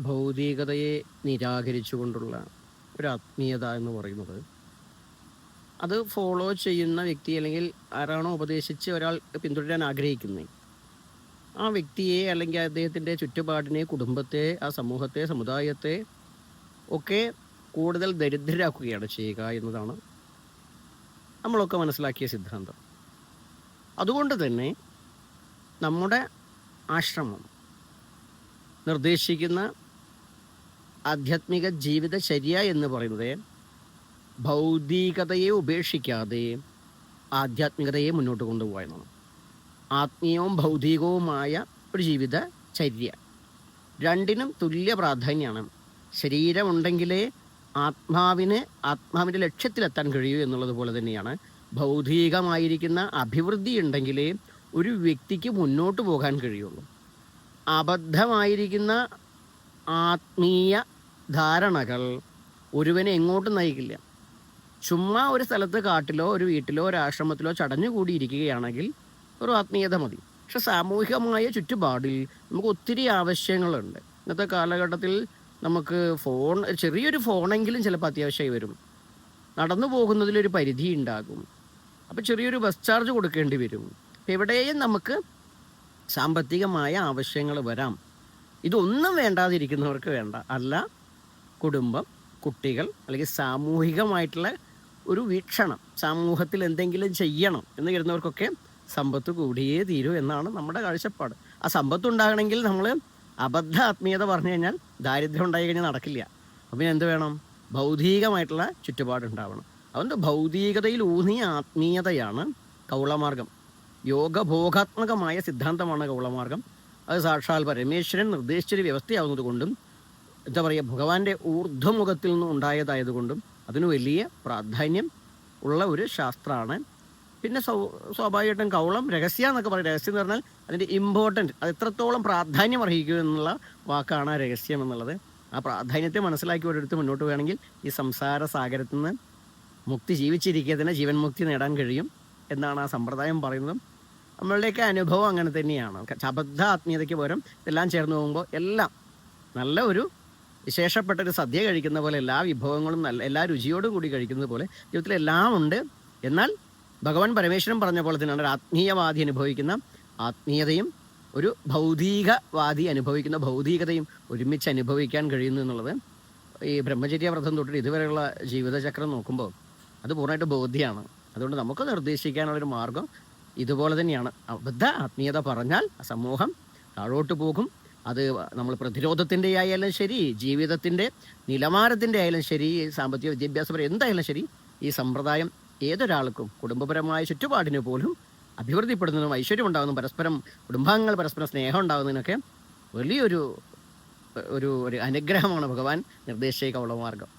ഭൗതികതയെ നിരാകരിച്ചുകൊണ്ടുള്ള ഒരു ആത്മീയത എന്ന് പറയുന്നത്, അത് ഫോളോ ചെയ്യുന്ന വ്യക്തി അല്ലെങ്കിൽ ആരാണോ ഉപദേശിച്ച് ഒരാൾ പിന്തുടരാൻ ആഗ്രഹിക്കുന്നത്, ആ വ്യക്തിയെ അല്ലെങ്കിൽ അദ്ദേഹത്തിൻ്റെ ചുറ്റുപാടിനെ, കുടുംബത്തെ, ആ സമൂഹത്തെ, സമുദായത്തെ ഒക്കെ കൂടുതൽ ദരിദ്രരാക്കുകയാണ് ചെയ്യുക എന്നതാണ് നമ്മളൊക്കെ മനസ്സിലാക്കിയ സിദ്ധാന്തം. അതുകൊണ്ട് തന്നെ നമ്മുടെ ആശ്രമം നിർദ്ദേശിക്കുന്ന ആധ്യാത്മിക ജീവിതചര്യ എന്ന് പറയുന്നത് ഭൗതികതയെ ഉപേക്ഷിക്കാതെ ആധ്യാത്മികതയെ മുന്നോട്ട് കൊണ്ടുപോകുക എന്നതാണ്. ആത്മീയവും ഭൗതികവുമായ ഒരു ജീവിതചര്യ, രണ്ടിനും തുല്യ പ്രാധാന്യമാണ്. ശരീരമുണ്ടെങ്കിലേ ആത്മാവിൻ്റെ ലക്ഷ്യത്തിലെത്താൻ കഴിയൂ എന്നുള്ളത് പോലെ തന്നെയാണ് ഭൗതികമായിരിക്കുന്ന അഭിവൃദ്ധി ഉണ്ടെങ്കിലേ ഒരു വ്യക്തിക്ക് മുന്നോട്ട് പോകാൻ കഴിയുള്ളൂ. അബദ്ധമായിരിക്കുന്ന ആത്മീയ ധാരണകൾ ഒരുവനെ എങ്ങോട്ടും നയിക്കില്ല. ചുമ്മാ ഒരു സ്ഥലത്ത്, കാട്ടിലോ ഒരു വീട്ടിലോ ഒരു ആശ്രമത്തിലോ ചടഞ്ഞുകൂടിയിരിക്കുകയാണെങ്കിൽ ഒരു ആത്മീയത മതി. പക്ഷെ സാമൂഹികമായ ചുറ്റുപാടിൽ നമുക്ക് ഒത്തിരി ആവശ്യങ്ങളുണ്ട്. ഇന്നത്തെ കാലഘട്ടത്തിൽ നമുക്ക് ചെറിയൊരു ഫോണെങ്കിലും ചിലപ്പോൾ അത്യാവശ്യമായി വരും. നടന്നു പോകുന്നതിലൊരു പരിധി ഉണ്ടാകും. അപ്പോൾ ചെറിയൊരു ബസ് ചാർജ് കൊടുക്കേണ്ടി വരും. അപ്പോൾ എവിടെയും നമുക്ക് സാമ്പത്തികമായ ആവശ്യങ്ങൾ വരാം. ഇതൊന്നും വേണ്ടാതിരിക്കുന്നവർക്ക് വേണ്ട, അല്ല കുടുംബം, കുട്ടികൾ, അല്ലെങ്കിൽ സാമൂഹികമായിട്ടുള്ള ഒരു വീക്ഷണം, സമൂഹത്തിൽ എന്തെങ്കിലും ചെയ്യണം എന്ന് കരുതുന്നവർക്കൊക്കെ സമ്പത്ത് കൂടിയേ തീരൂ എന്നാണ് നമ്മുടെ കാഴ്ചപ്പാട്. ആ സമ്പത്ത് ഉണ്ടാകണമെങ്കിൽ നമ്മൾ അബദ്ധ ആത്മീയത പറഞ്ഞു കഴിഞ്ഞാൽ, ദാരിദ്ര്യം ഉണ്ടായി കഴിഞ്ഞാൽ നടക്കില്ല. അപ്പം എന്ത് വേണം? ഭൗതികമായിട്ടുള്ള ചുറ്റുപാടുണ്ടാവണം. അതുകൊണ്ട് ഭൗതികതയിൽ ഊന്നിയ ആത്മീയതയാണ് കൗളമാർഗം. യോഗഭോഗാത്മകമായ സിദ്ധാന്തമാണ് കൗളമാർഗം. അത് സാക്ഷാൽ പരമേശ്വരൻ നിർദ്ദേശിച്ചൊരു വ്യവസ്ഥയാവുന്നത് കൊണ്ടും, എന്താ പറയുക, ഭഗവാന്റെ ഊർധ്വമുഖത്തിൽ നിന്നും ഉണ്ടായതായതുകൊണ്ടും അതിന് വലിയ പ്രാധാന്യം ഉള്ള ഒരു ശാസ്ത്രമാണ്. പിന്നെ സ്വാഭാവികമായിട്ടും കൗളം രഹസ്യ എന്നൊക്കെ പറയും. രഹസ്യം എന്ന് പറഞ്ഞാൽ അതിൻ്റെ ഇമ്പോർട്ടൻറ്റ്, അത് എത്രത്തോളം പ്രാധാന്യം അർഹിക്കും എന്നുള്ള വാക്കാണ് രഹസ്യം എന്നുള്ളത്. ആ പ്രാധാന്യത്തെ മനസ്സിലാക്കി ഒരിടത്ത് മുന്നോട്ട് പോവുകയാണെങ്കിൽ ഈ സംസാര സാഗരത്തിൽ നിന്ന് മുക്തി, ജീവിച്ചിരിക്കുന്നതിന് ജീവൻ മുക്തി നേടാൻ കഴിയും എന്നാണ് ആ സമ്പ്രദായം പറയുന്നതും. നമ്മളുടെയൊക്കെ അനുഭവം അങ്ങനെ തന്നെയാണ്. അബദ്ധ ആത്മീയതയ്ക്ക് പകരം ഇതെല്ലാം ചേർന്ന് പോകുമ്പോൾ എല്ലാം നല്ല ഒരു വിശേഷപ്പെട്ടൊരു സദ്യ കഴിക്കുന്ന പോലെ, എല്ലാ വിഭവങ്ങളും എല്ലാ രുചിയോടും കൂടി കഴിക്കുന്നത് പോലെ ജീവിതത്തിൽ എല്ലാം ഉണ്ട്. എന്നാൽ ഭഗവാൻ പരമേശ്വരൻ പറഞ്ഞ പോലെ തന്നെയാണ് ഒരു ആത്മീയവാദി അനുഭവിക്കുന്ന ആത്മീയതയും ഒരു ഭൗതികവാദി അനുഭവിക്കുന്ന ഭൗതികതയും ഒരുമിച്ച് അനുഭവിക്കാൻ കഴിയുന്നു എന്നുള്ളത് ഈ ബ്രഹ്മചര്യവ്രതം തൊട്ടിട്ട് ഇതുവരെയുള്ള ജീവിതചക്രം നോക്കുമ്പോൾ അത് പൂർണ്ണമായിട്ട് ബോധ്യമാണ്. അതുകൊണ്ട് നമുക്ക് നിർദ്ദേശിക്കാനുള്ളൊരു മാർഗം ഇതുപോലെ തന്നെയാണ്. അബദ്ധ ആത്മീയത പറഞ്ഞാൽ സമൂഹം താഴോട്ട് പോകും. അത് നമ്മൾ പ്രതിരോധത്തിൻ്റെ ആയാലും ശരി, ജീവിതത്തിൻ്റെ നിലവാരത്തിൻ്റെ ആയാലും ശരി, സാമ്പത്തിക വിദ്യാഭ്യാസം എന്തായാലും ശരി, ഈ സമ്പ്രദായം ഏതൊരാൾക്കും കുടുംബപരമായ ചുറ്റുപാടിന് പോലും അഭിവൃദ്ധിപ്പെടുന്നതിനും ഐശ്വര്യം ഉണ്ടാകുന്നതും പരസ്പരം കുടുംബാംഗങ്ങൾ പരസ്പരം സ്നേഹം ഉണ്ടാകുന്നതിനൊക്കെ വലിയൊരു ഒരു അനുഗ്രഹമാണ് ഭഗവാൻ നിർദ്ദേശിച്ച കൗളമാർഗം.